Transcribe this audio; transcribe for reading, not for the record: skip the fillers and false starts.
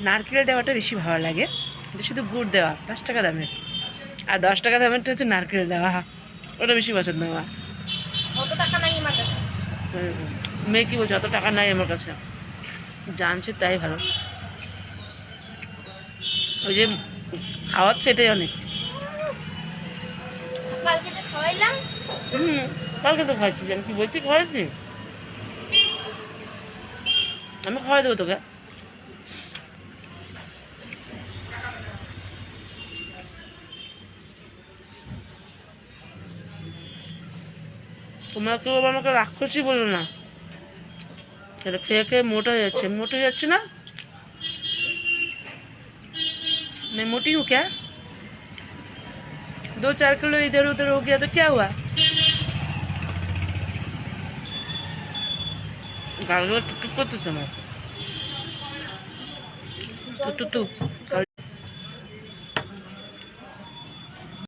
নারকেল দেওয়াটা বেশি ভালো লাগে, এটা শুধু গুড় দেওয়া 10 টাকা দামের, আর 10 টাকা দামেরটা হচ্ছে নারকেল দেওয়া, ওটা বেশি পছন্দ আমার। অত টাকা নাই আমার কাছে। মেয়ে কি বলছে, অত টাকা নাই আমার কাছে, জানছে তাই ভালো। ওই যে খাওয়াচ্ছে এটাই অনেক। কালকে যে খাওয়াইলাম, হুম, কালকে তো খাইছিস, আমি কি বলছি খাওয়াইছি? আমি খাওয়াই দেবো তোকে। তোমরা কেউ আবার আমাকে রাক্ষসী বলো না, এটা খেয়ে খেয়ে মোটা হয়ে যাচ্ছে, মোটা হয়ে যাচ্ছে না? मैं मोटी हूँ क्या? 2-4 किलो इधर उधर हो गया तो क्या हुआ? गाल टुक टुक करते समय, तू तू तू